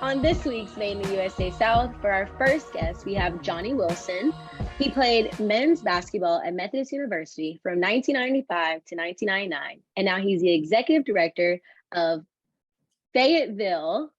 On this week's Made in the USA South, for our first guest, we have Johnny Wilson. He played men's basketball at Methodist University from 1995 to 1999, and now he's the executive director of Fayetteville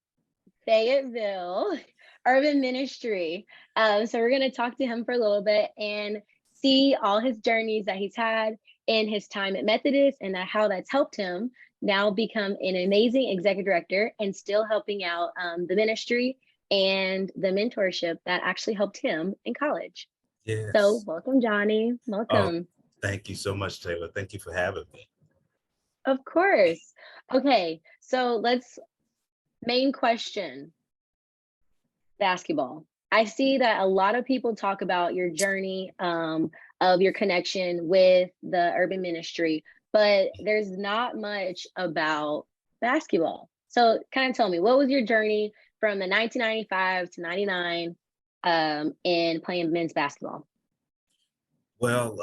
Urban Ministry. So we're going to talk to him for a little bit and see all his journeys that he's had in his time at Methodist and how that's helped him now become an amazing executive director and still helping out the ministry and the mentorship that actually helped him in college. Yes. So welcome, Johnny. Welcome. Thank you so much, Taylor. Thank you for having me. Of course. Okay, so main question, basketball. I see that a lot of people talk about your journey of your connection with the urban ministry, but there's not much about basketball. So kind of tell me, what was your journey from the 1995 to 99 in playing men's basketball? Well,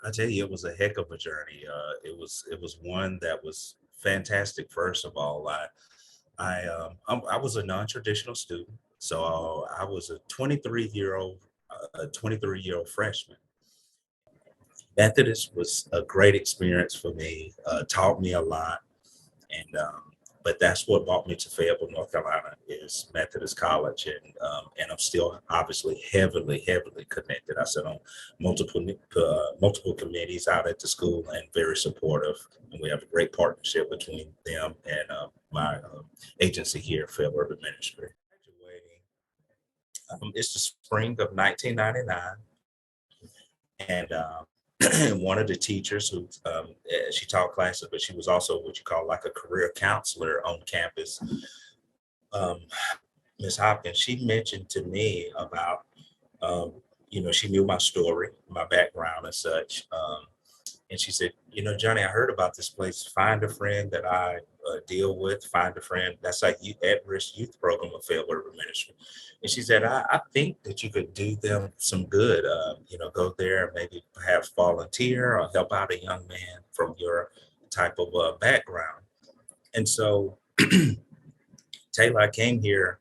I tell you, it was a heck of a journey. It was one that was fantastic. First of all, I was a non-traditional student, so I was a 23-year-old freshman. Methodist was a great experience for me. Taught me a lot, and but that's what brought me to Fayetteville, North Carolina, is Methodist College, and I'm still obviously heavily connected. I sit on multiple committees out at the school, and very supportive. And we have a great partnership between them and my agency here, Fayetteville Urban Ministry. Graduating, it's the spring of 1999, and one of the teachers who she taught classes, but she was also what you call like a career counselor on campus. Ms. Hopkins, she mentioned to me about, she knew my story, my background and such. And she said, Johnny, I heard about this place, Find a Friend, that I deal with. Find a Friend, that's like at-risk youth program of Fayetteville Urban Ministry. And she said, I think that you could do them some good, go there and maybe perhaps volunteer or help out a young man from your type of background. And so, Taylor, I came here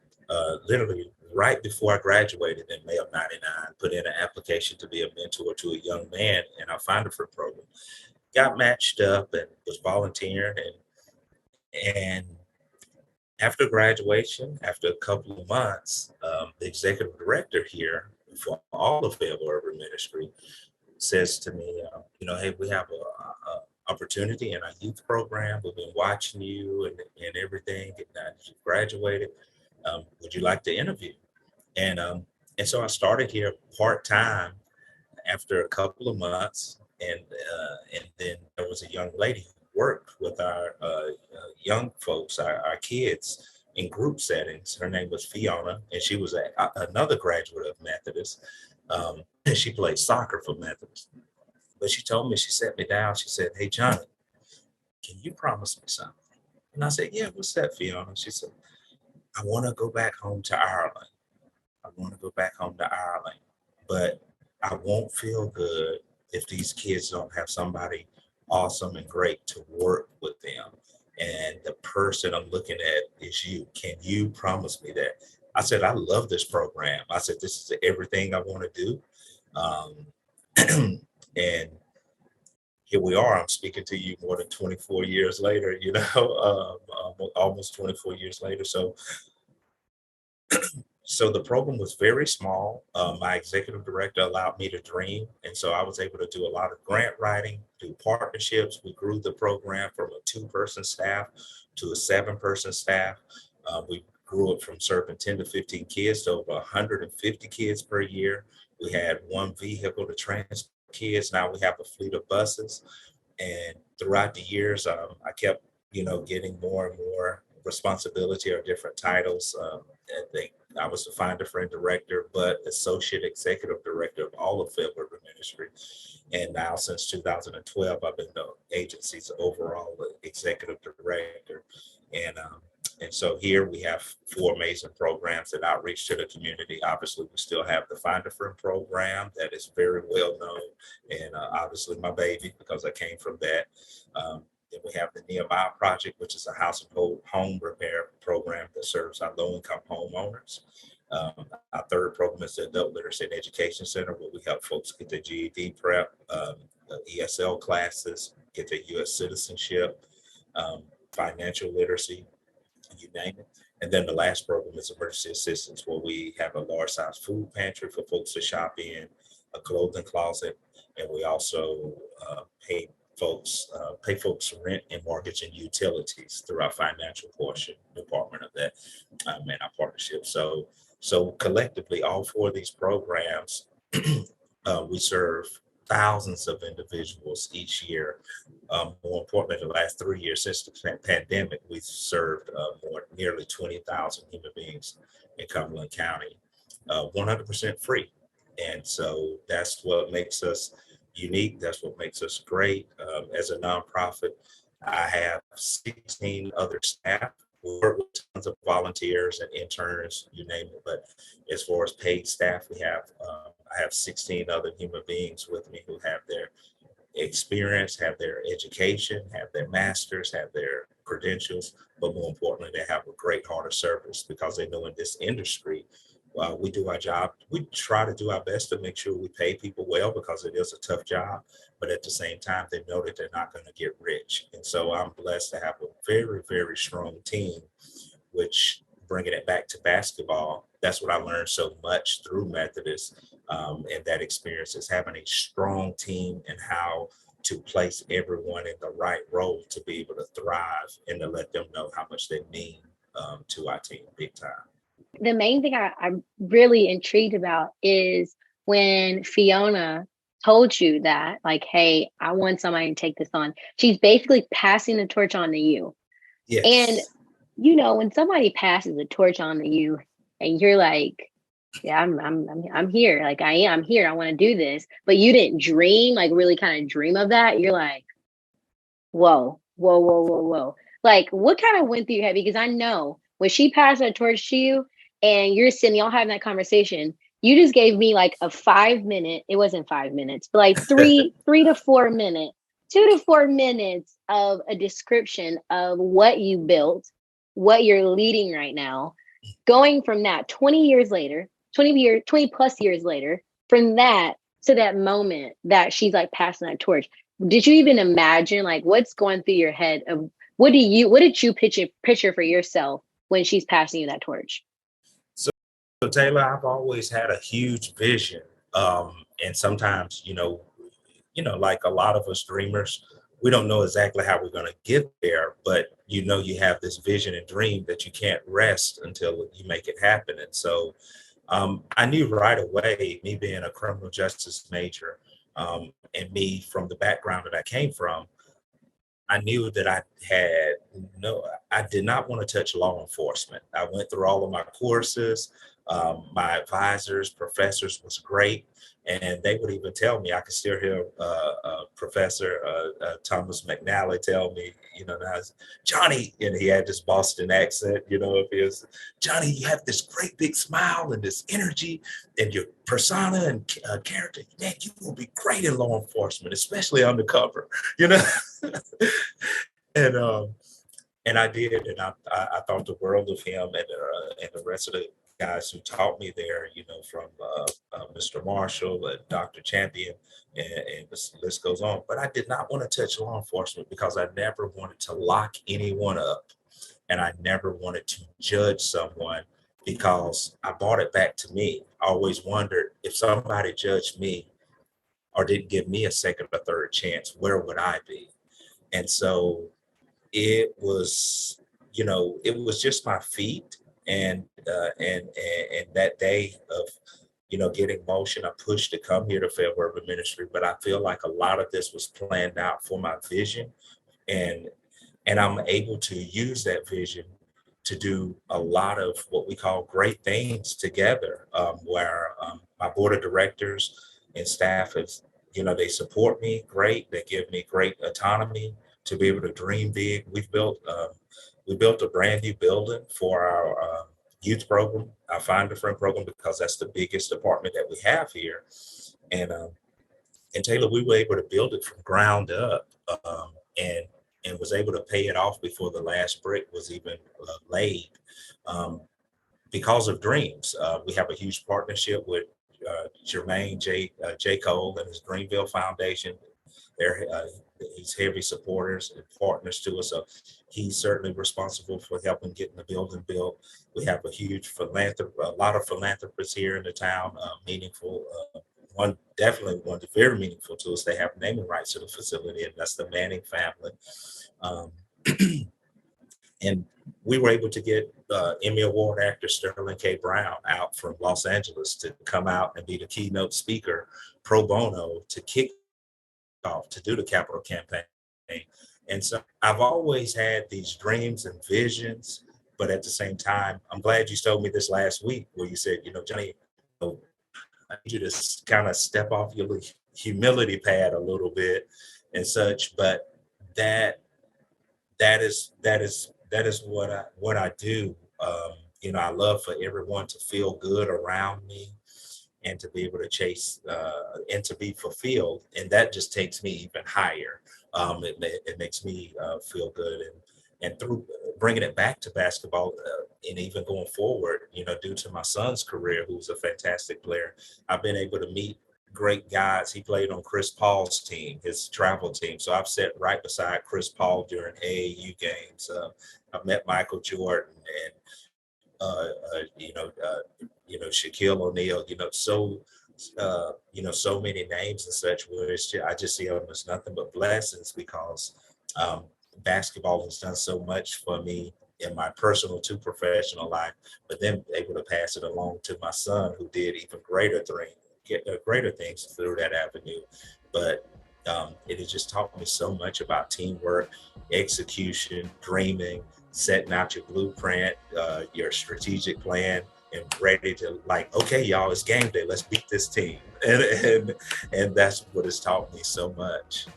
literally right before I graduated in May of '99, put in an application to be a mentor to a young man in our Find a Friend program. Got matched up and was volunteering, and after graduation, after a couple of months, the executive director here for all of Fayetteville Urban Ministry says to me, hey, we have a opportunity in our youth program. We've been watching you and everything, and now that you graduated, would you like to interview? And so I started here part-time after a couple of months, and then there was a young lady who worked with our young folks, our kids, in group settings. Her name was Fiona, and she was another graduate of Methodist. And she played soccer for Methodist. But she told me, she sat me down, she said, hey, Johnny, can you promise me something? And I said, yeah, what's that, Fiona? She said, I want to go back home to Ireland. I want to go back home to Ireland, but I won't feel good if these kids don't have somebody awesome and great to work with them. And the person I'm looking at is you. Can you promise me that? I said, I love this program. I said, this is everything I want to do. And here we are. I'm speaking to you more than 24 years later, almost 24 years later. So the program was very small. My executive director allowed me to dream. And so I was able to do a lot of grant writing, do partnerships. We grew the program from a 2-person staff to a 7-person staff. We grew it from serving 10 to 15 kids to over 150 kids per year. We had one vehicle to transport kids. Now we have a fleet of buses. And throughout the years, I kept, getting more and more responsibility or different titles. I was the Find a Friend director, but associate executive director of all of Fayetteville Urban Ministry. And now since 2012, I've been the agency's overall executive director. And so here we have 4 amazing programs that outreach to the community. Obviously, we still have the Find a Friend program that is very well known, and obviously my baby, because I came from that. Then we have the Nehemiah Project, which is a house and home repair program that serves our low-income homeowners. Our third program is the Adult Literacy and Education Center, where we help folks get their GED prep, the ESL classes, get their U.S. citizenship, financial literacy, you name it. And then the last program is emergency assistance, where we have a large size food pantry for folks to shop in, a clothing closet, and we also pay folks rent and mortgage and utilities through our financial portion department of that and our partnership. So collectively, all four of these programs, we serve thousands of individuals each year. More importantly, the last 3 years since the pandemic, we've served nearly 20,000 human beings in Cumberland County, 100% free. And so that's what makes us unique. That's what makes us great. As a nonprofit, I have 16 other staff. We work with tons of volunteers and interns, you name it. But as far as paid staff, I have 16 other human beings with me who have their experience, have their education, have their masters, have their credentials, but more importantly, they have a great heart of service, because they know in this industry, we do our job. We try to do our best to make sure we pay people well, because it is a tough job, but at the same time, they know that they're not going to get rich. And so I'm blessed to have a very, very strong team, which, bringing it back to basketball, that's what I learned so much through Methodist, and that experience is having a strong team and how to place everyone in the right role to be able to thrive and to let them know how much they mean to our team big time. The main thing I'm really intrigued about is when Fiona told you that, like, hey, I want somebody to take this on. She's basically passing the torch on to you. Yes. And, you know, when somebody passes the torch on to you and you're like, yeah, I'm here. Like, I'm here. I want to do this. But you didn't dream, like really kind of dream of that. You're like, whoa. Like, what kind of went through your head? Because I know when she passed that torch to you and you're sitting, y'all having that conversation, you just gave me like a 5 minute, it wasn't 5 minutes, but like three to 4 minutes, 2 to 4 minutes of a description of what you built, what you're leading right now, going from that 20 years later, 20 plus years later, from that to that moment that she's like passing that torch. Did you even imagine like what's going through your head of what did you picture for yourself when she's passing you that torch? So Taylor, I've always had a huge vision. And sometimes, like a lot of us dreamers, we don't know exactly how we're going to get there, but you have this vision and dream that you can't rest until you make it happen. And so I knew right away, me being a criminal justice major, and me from the background that I came from, I knew that I did not want to touch law enforcement. I went through all of my courses. My advisors, professors was great. And they would even tell me, I could still hear Professor Thomas McNally tell me, now, Johnny, and he had this Boston accent, if he was, Johnny, you have this great big smile and this energy and your persona and character, man, you will be great in law enforcement, especially undercover, and I did, and I thought the world of him and the rest of the guys who taught me there, from Mr. Marshall and Dr. Champion, and the list goes on. But I did not want to touch law enforcement because I never wanted to lock anyone up, and I never wanted to judge someone because I brought it back to me. I always wondered if somebody judged me or didn't give me a second or third chance, where would I be? And so it was, it was just my feet. And that day of, getting motion, I pushed to come here to Fair Urban Ministry, but I feel like a lot of this was planned out for my vision, and I'm able to use that vision to do a lot of what we call great things together, where my board of directors and staff is, they support me great. They give me great autonomy to be able to dream big. We built a brand new building for our youth program, our Find a Friend program, because that's the biggest department that we have here. And Taylor, we were able to build it from ground up, and and was able to pay it off before the last brick was even laid. Um, because of dreams. We have a huge partnership with Jermaine J. Cole and his Greenville Foundation. They're he's heavy supporters and partners to us. So he's certainly responsible for helping getting the building built. We have a lot of philanthropists here in the town, meaningful. One definitely one very meaningful to us. They have naming rights to the facility, and that's the Manning family. Um, and we were able to get Emmy Award actor Sterling K. Brown out from Los Angeles to come out and be the keynote speaker pro bono to kick off to do the capital campaign. And so I've always had these dreams and visions, but at the same time, I'm glad you told me this last week where you said, Johnny, I need you to kind of step off your humility pad a little bit and such. But that is what I do. I love for everyone to feel good around me and to be able to chase and to be fulfilled, and that just takes me even higher. It makes me feel good, and through bringing it back to basketball and even going forward, due to my son's career, who's a fantastic player, I've been able to meet great guys. He played on Chris Paul's team, his travel team. So I've sat right beside Chris Paul during AAU games. I've met Michael Jordan and Shaquille O'Neal. So many names and such. Where I just see them as nothing but blessings because basketball has done so much for me in my personal to professional life, but then able to pass it along to my son, who did even greater things through that avenue. But it has just taught me so much about teamwork, execution, dreaming, setting out your blueprint, your strategic plan, and ready to okay, y'all, it's game day. Let's beat this team. And that's what has taught me so much.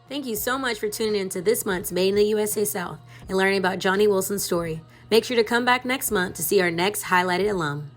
Thank you so much for tuning in to this month's Made in the USA South and learning about Johnny Wilson's story. Make sure to come back next month to see our next highlighted alum.